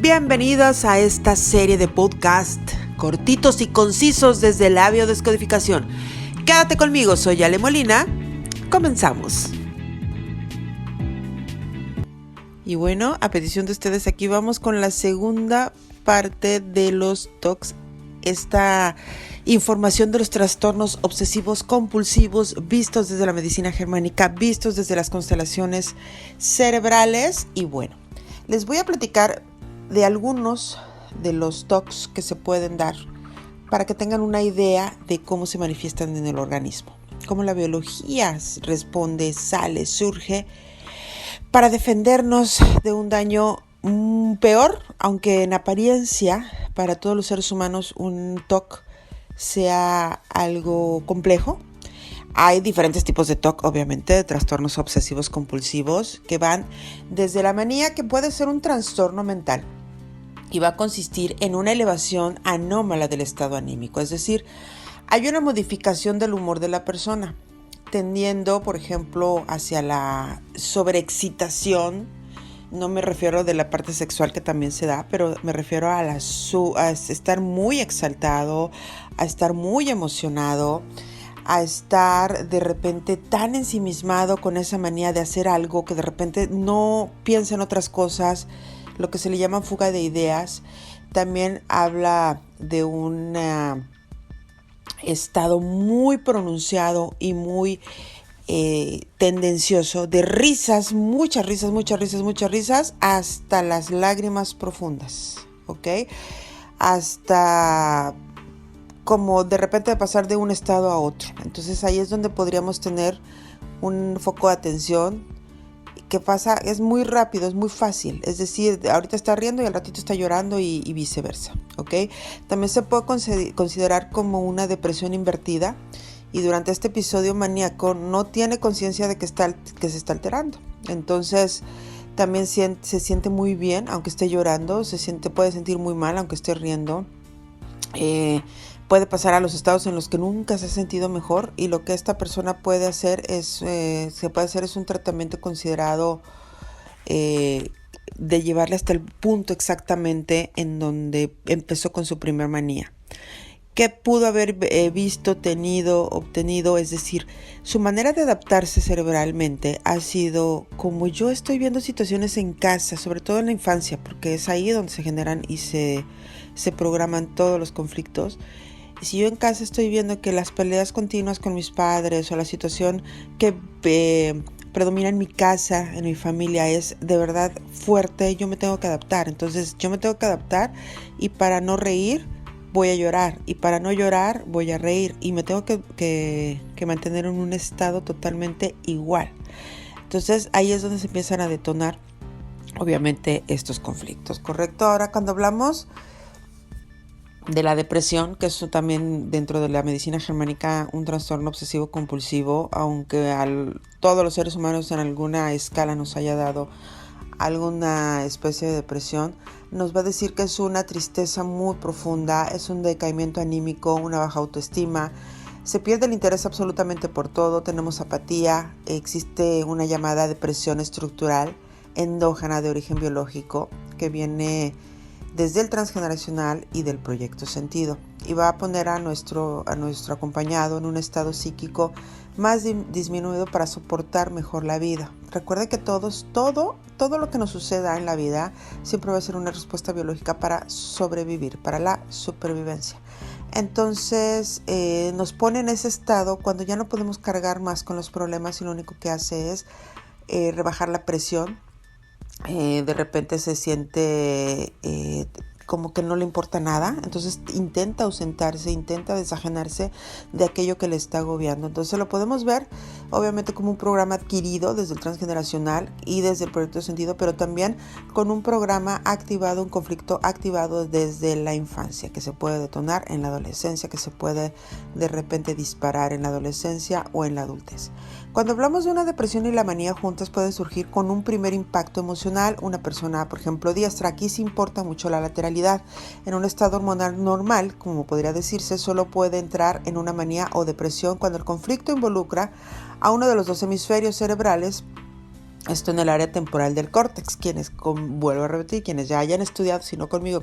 Bienvenidos a esta serie de podcast cortitos y concisos desde la biodescodificación. Quédate conmigo, soy Ale Molina. Comenzamos. Y bueno, a petición de ustedes, aquí vamos con la segunda parte de los TOCs. Esta información de los trastornos obsesivos compulsivos vistos desde la medicina germánica, vistos desde las constelaciones cerebrales. Y bueno, les voy a platicar de algunos de los TOCs que se pueden dar para que tengan una idea de cómo se manifiestan en el organismo, cómo la biología responde, sale, surge para defendernos de un daño peor, aunque en apariencia para todos los seres humanos un TOC sea algo complejo. Hay diferentes tipos de TOC, obviamente, de trastornos obsesivos compulsivos, que van desde la manía, que puede ser un trastorno mental, y va a consistir en una elevación anómala del estado anímico, es decir, hay una modificación del humor de la persona, tendiendo, por ejemplo, hacia la sobreexcitación. No me refiero de la parte sexual, que también se da, pero me refiero a estar muy exaltado, a estar muy emocionado, a estar de repente tan ensimismado con esa manía de hacer algo que de repente no piensa en otras cosas, lo que se le llama fuga de ideas. También habla de un estado muy pronunciado y muy tendencioso de risas, muchas risas, hasta las lágrimas profundas, ¿ok? Hasta como de repente pasar de un estado a otro. Entonces ahí es donde podríamos tener un foco de atención que pasa, es muy rápido, es muy fácil, es decir, ahorita está riendo y al ratito está llorando y viceversa, ¿ok? También se puede considerar como una depresión invertida, y durante este episodio maníaco no tiene conciencia de que se está alterando. Entonces también se siente muy bien aunque esté llorando, puede sentir muy mal aunque esté riendo. Puede pasar a los estados en los que nunca se ha sentido mejor, y lo que esta persona puede hacer es un tratamiento considerado de llevarle hasta el punto exactamente en donde empezó con su primer manía. ¿Qué pudo haber obtenido? Es decir, su manera de adaptarse cerebralmente ha sido, como yo estoy viendo situaciones en casa, sobre todo en la infancia, porque es ahí donde se generan y se programan todos los conflictos. Si yo en casa estoy viendo que las peleas continuas con mis padres o la situación que predomina en mi casa, en mi familia, es de verdad fuerte, yo me tengo que adaptar. Entonces yo me tengo que adaptar, y para no reír voy a llorar, y para no llorar voy a reír, y me tengo que mantener en un estado totalmente igual. Entonces ahí es donde se empiezan a detonar obviamente estos conflictos, ¿correcto? Ahora, cuando hablamos de la depresión, que es también dentro de la medicina germánica un trastorno obsesivo compulsivo, aunque todos los seres humanos en alguna escala nos haya dado alguna especie de depresión, nos va a decir que es una tristeza muy profunda, es un decaimiento anímico, una baja autoestima, se pierde el interés absolutamente por todo, tenemos apatía, existe una llamada depresión estructural endógena de origen biológico que viene desde el transgeneracional y del proyecto sentido, y va a poner a nuestro acompañado en un estado psíquico más disminuido para soportar mejor la vida. Recuerden que todo lo que nos suceda en la vida siempre va a ser una respuesta biológica para sobrevivir, para la supervivencia. Entonces nos pone en ese estado cuando ya no podemos cargar más con los problemas, y lo único que hace es rebajar la presión. De repente se siente como que no le importa nada, entonces intenta ausentarse, intenta desajenarse de aquello que le está agobiando. Entonces lo podemos ver obviamente como un programa adquirido desde el transgeneracional y desde el proyecto de sentido, pero también con un programa activado, un conflicto activado desde la infancia, que se puede detonar en la adolescencia, que se puede de repente disparar en la adolescencia o en la adultez. Cuando hablamos de una depresión y la manía juntas, pueden surgir con un primer impacto emocional. Una persona, por ejemplo, diestra, aquí sí importa mucho la lateralidad. En un estado hormonal normal, como podría decirse, solo puede entrar en una manía o depresión cuando el conflicto involucra a uno de los dos hemisferios cerebrales Esto en el área temporal del córtex. Vuelvo a repetir, quienes ya hayan estudiado, si no conmigo,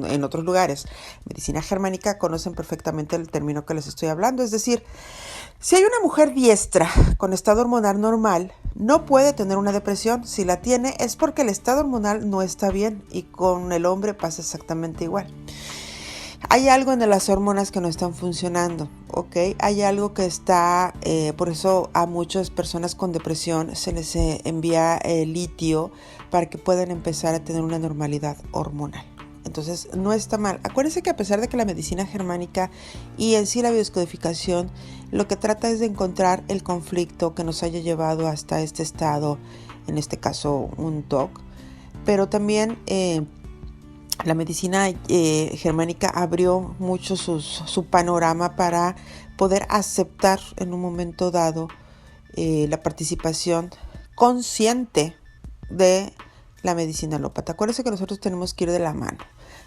en otros lugares, medicina germánica, conocen perfectamente el término que les estoy hablando. Es decir, si hay una mujer diestra con estado hormonal normal, no puede tener una depresión. Si la tiene es porque el estado hormonal no está bien, y con el hombre pasa exactamente igual. Hay algo en las hormonas que no están funcionando, ¿ok? Hay algo que está, por eso a muchas personas con depresión se les envía litio para que puedan empezar a tener una normalidad hormonal. Entonces no está mal. Acuérdense que a pesar de que la medicina germánica y en sí la biodescodificación lo que trata es de encontrar el conflicto que nos haya llevado hasta este estado, en este caso un TOC, pero también la medicina germánica abrió mucho su panorama para poder aceptar en un momento dado la participación consciente de la medicina alópata. Acuérdense que nosotros tenemos que ir de la mano.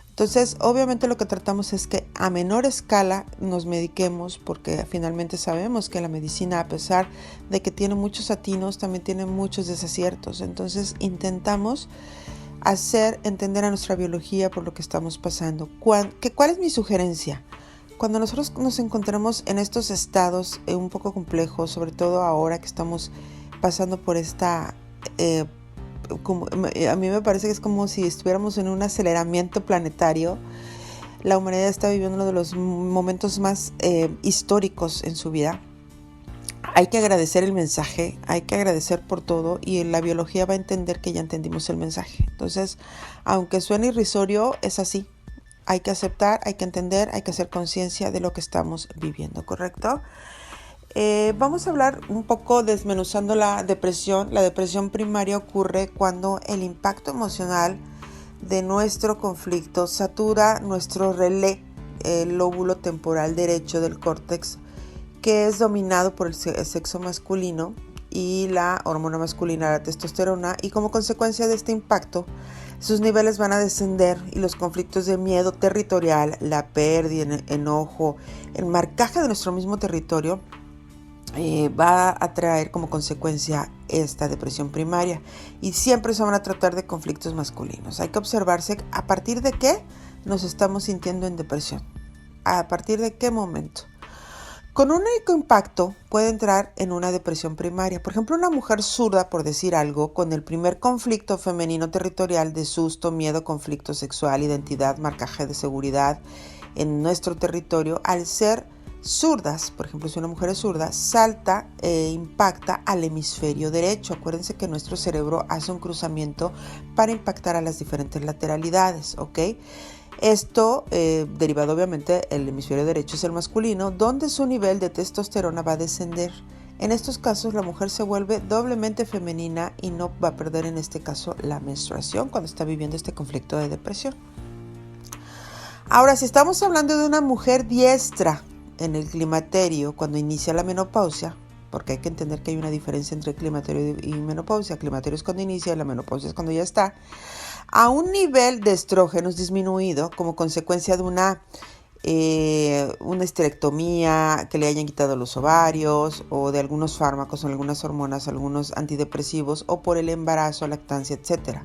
Entonces, obviamente lo que tratamos es que a menor escala nos mediquemos, porque finalmente sabemos que la medicina, a pesar de que tiene muchos atinos, también tiene muchos desaciertos. Entonces, intentamos hacer entender a nuestra biología por lo que estamos pasando. ¿Cuál es mi sugerencia? Cuando nosotros nos encontramos en estos estados un poco complejos, sobre todo ahora que estamos pasando por esta... a mí me parece que es como si estuviéramos en un aceleramiento planetario. La humanidad está viviendo uno de los momentos más históricos en su vida. Hay que agradecer el mensaje, hay que agradecer por todo, y la biología va a entender que ya entendimos el mensaje. Entonces, aunque suene irrisorio, es así. Hay que aceptar, hay que entender, hay que hacer conciencia de lo que estamos viviendo, ¿correcto? Vamos a hablar un poco desmenuzando la depresión. La depresión primaria ocurre cuando el impacto emocional de nuestro conflicto satura nuestro relé, el lóbulo temporal derecho del córtex, que es dominado por el sexo masculino y la hormona masculina, la testosterona, y como consecuencia de este impacto, sus niveles van a descender y los conflictos de miedo territorial, la pérdida, el enojo, el marcaje de nuestro mismo territorio, va a traer como consecuencia esta depresión primaria, y siempre se van a tratar de conflictos masculinos. Hay que observarse a partir de qué nos estamos sintiendo en depresión, a partir de qué momento. Con un único impacto puede entrar en una depresión primaria. Por ejemplo, una mujer zurda, por decir algo, con el primer conflicto femenino territorial de susto, miedo, conflicto sexual, identidad, marcaje de seguridad en nuestro territorio, al ser zurdas, por ejemplo, si una mujer es zurda, salta e impacta al hemisferio derecho. Acuérdense que nuestro cerebro hace un cruzamiento para impactar a las diferentes lateralidades, ¿ok? Esto, derivado obviamente, el hemisferio derecho es el masculino, donde su nivel de testosterona va a descender. En estos casos, la mujer se vuelve doblemente femenina y no va a perder, en este caso, la menstruación cuando está viviendo este conflicto de depresión. Ahora, si estamos hablando de una mujer diestra en el climaterio, cuando inicia la menopausia, porque hay que entender que hay una diferencia entre climaterio y menopausia. Climaterio es cuando inicia, la menopausia es cuando ya está. A un nivel de estrógenos disminuido como consecuencia de una esterectomía, que le hayan quitado los ovarios, o de algunos fármacos, o algunas hormonas, algunos antidepresivos, o por el embarazo, lactancia, etc.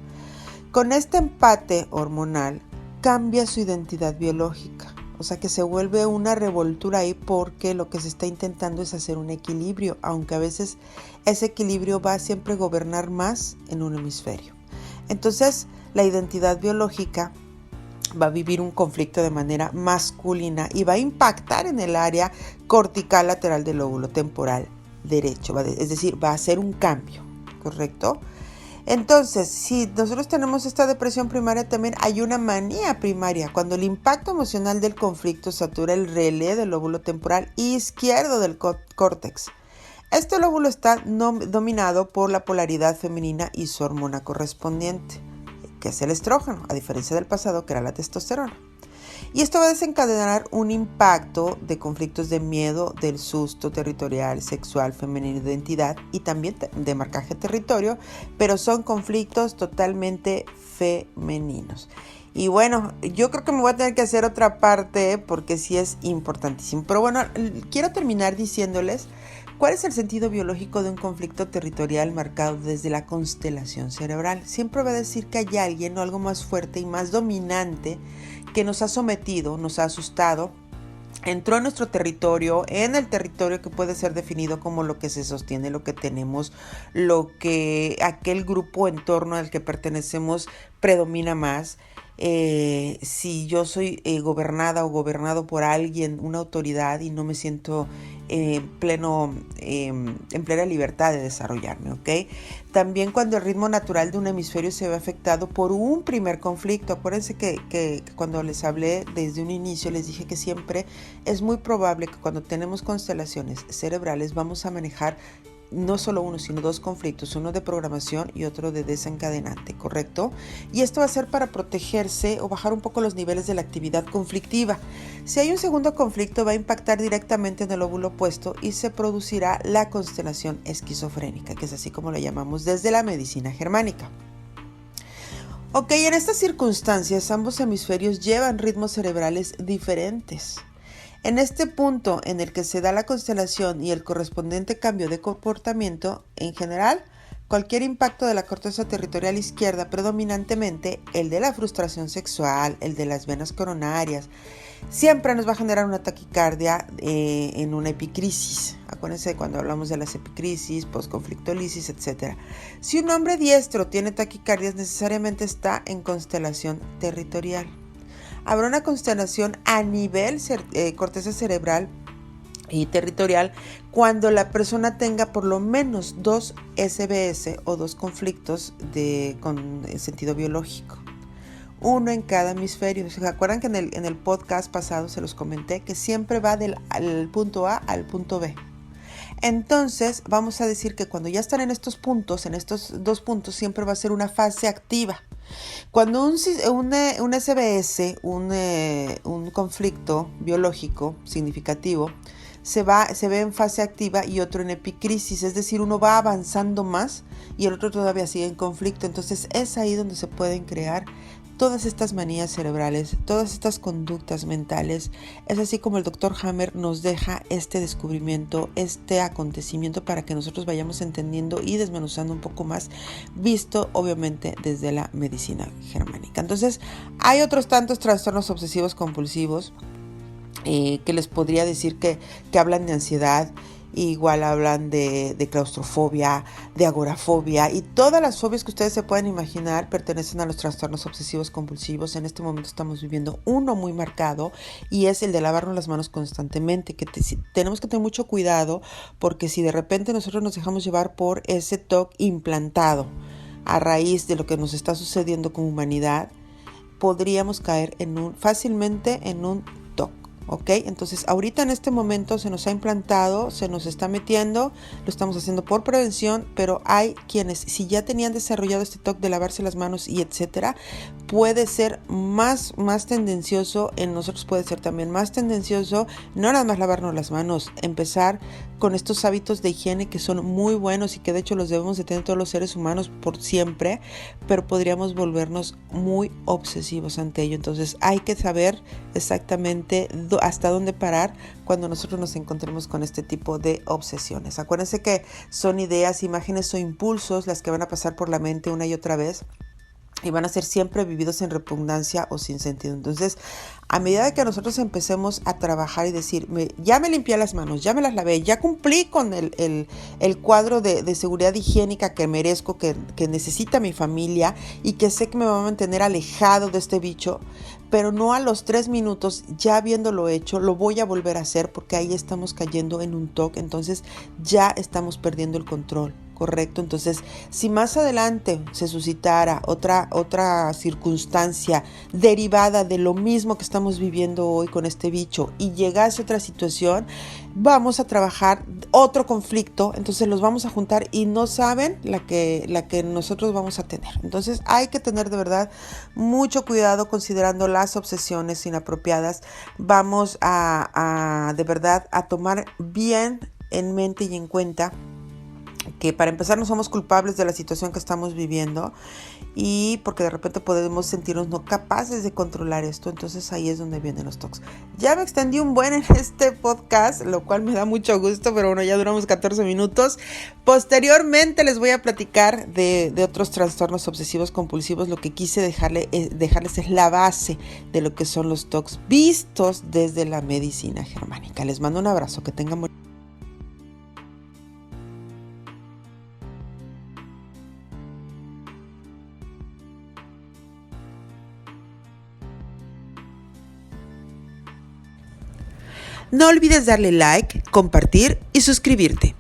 Con este empate hormonal cambia su identidad biológica. O sea que se vuelve una revoltura ahí, porque lo que se está intentando es hacer un equilibrio, aunque a veces ese equilibrio va a siempre gobernar más en un hemisferio. Entonces, la identidad biológica va a vivir un conflicto de manera masculina y va a impactar en el área cortical lateral del lóbulo temporal derecho, es decir, va a hacer un cambio, ¿correcto? Entonces, si nosotros tenemos esta depresión primaria, también hay una manía primaria, cuando el impacto emocional del conflicto satura el relé del lóbulo temporal izquierdo del córtex. Este lóbulo está dominado por la polaridad femenina y su hormona correspondiente, que es el estrógeno, a diferencia del pasado, que era la testosterona. Y esto va a desencadenar un impacto de conflictos de miedo, del susto territorial, sexual, femenino, identidad, y también de marcaje territorio, pero son conflictos totalmente femeninos. Y bueno, yo creo que me voy a tener que hacer otra parte, porque sí es importantísimo. Pero bueno, quiero terminar diciéndoles ¿Cuál es el sentido biológico de un conflicto territorial marcado desde la constelación cerebral? Siempre va a decir que hay alguien o algo más fuerte y más dominante que nos ha sometido, nos ha asustado, entró en nuestro territorio, en el territorio que puede ser definido como lo que se sostiene, lo que tenemos, lo que aquel grupo en torno al que pertenecemos predomina más. Si yo soy gobernada o gobernado por alguien, una autoridad, y no me siento en plena libertad de desarrollarme, ¿ok? También cuando el ritmo natural de un hemisferio se ve afectado por un primer conflicto. Acuérdense que cuando les hablé desde un inicio, les dije que siempre es muy probable que cuando tenemos constelaciones cerebrales vamos a manejar no solo uno, sino dos conflictos, uno de programación y otro de desencadenante, ¿correcto? Y esto va a ser para protegerse o bajar un poco los niveles de la actividad conflictiva. Si hay un segundo conflicto, va a impactar directamente en el óvulo opuesto y se producirá la constelación esquizofrénica, que es así como la llamamos desde la medicina germánica. Ok, en estas circunstancias ambos hemisferios llevan ritmos cerebrales diferentes. En este punto en el que se da la constelación y el correspondiente cambio de comportamiento, en general, cualquier impacto de la corteza territorial izquierda, predominantemente el de la frustración sexual, el de las venas coronarias, siempre nos va a generar una taquicardia en una epicrisis. Acuérdense cuando hablamos de las epicrisis, postconflictolisis, etc. Si un hombre diestro tiene taquicardias, necesariamente está en constelación territorial. Habrá una constelación a nivel corteza cerebral y territorial cuando la persona tenga por lo menos 2 SBS o 2 conflictos con sentido biológico. Uno en cada hemisferio. ¿Se acuerdan que en el podcast pasado se los comenté que siempre va del punto A al punto B? Entonces vamos a decir que cuando ya están en estos puntos, en estos 2 puntos, siempre va a ser una fase activa. Cuando un SBS, un conflicto biológico significativo, se ve en fase activa y otro en epicrisis, es decir, uno va avanzando más y el otro todavía sigue en conflicto. Entonces es ahí donde se pueden crear todas estas manías cerebrales, todas estas conductas mentales. Es así como el Dr. Hammer nos deja este descubrimiento, este acontecimiento para que nosotros vayamos entendiendo y desmenuzando un poco más, visto obviamente desde la medicina germánica. Entonces, hay otros tantos trastornos obsesivos compulsivos que les podría decir que hablan de ansiedad. Igual hablan de claustrofobia, de agorafobia, y todas las fobias que ustedes se pueden imaginar pertenecen a los trastornos obsesivos compulsivos. En este momento estamos viviendo uno muy marcado y es el de lavarnos las manos constantemente, que tenemos que tener mucho cuidado, porque si de repente nosotros nos dejamos llevar por ese TOC implantado a raíz de lo que nos está sucediendo como humanidad, podríamos caer fácilmente en un TOC. ¿Ok? Entonces ahorita en este momento se nos ha implantado, se nos está metiendo, lo estamos haciendo por prevención, pero hay quienes, si ya tenían desarrollado este TOC de lavarse las manos y etcétera, puede ser más tendencioso, en nosotros puede ser también más tendencioso, no nada más lavarnos las manos, empezar con estos hábitos de higiene que son muy buenos y que de hecho los debemos de tener todos los seres humanos por siempre, pero podríamos volvernos muy obsesivos ante ello. Entonces hay que saber exactamente hasta dónde parar cuando nosotros nos encontremos con este tipo de obsesiones. Acuérdense que son ideas, imágenes o impulsos las que van a pasar por la mente una y otra vez y van a ser siempre vividos en repugnancia o sin sentido. Entonces, a medida que nosotros empecemos a trabajar y decir, ya me limpié las manos, ya me las lavé, ya cumplí con el cuadro de seguridad higiénica que merezco, que necesita mi familia y que sé que me va a mantener alejado de este bicho, pero no a los 3 minutos, ya habiéndolo hecho, lo voy a volver a hacer, porque ahí estamos cayendo en un TOC, entonces ya estamos perdiendo el control. Correcto, entonces si más adelante se suscitara otra circunstancia derivada de lo mismo que estamos viviendo hoy con este bicho y llegase otra situación, vamos a trabajar otro conflicto, entonces los vamos a juntar y no saben la que nosotros vamos a tener. Entonces hay que tener de verdad mucho cuidado considerando las obsesiones inapropiadas. Vamos de verdad a tomar bien en mente y en cuenta que para empezar no somos culpables de la situación que estamos viviendo y porque de repente podemos sentirnos no capaces de controlar esto, entonces ahí es donde vienen los TOCs. Ya me extendí un buen en este podcast, lo cual me da mucho gusto, pero bueno, ya duramos 14 minutos. Posteriormente les voy a platicar de otros trastornos obsesivos compulsivos. Lo que quise dejarles es la base de lo que son los TOCs vistos desde la medicina germánica. Les mando un abrazo, que tengan buen... No olvides darle like, compartir y suscribirte.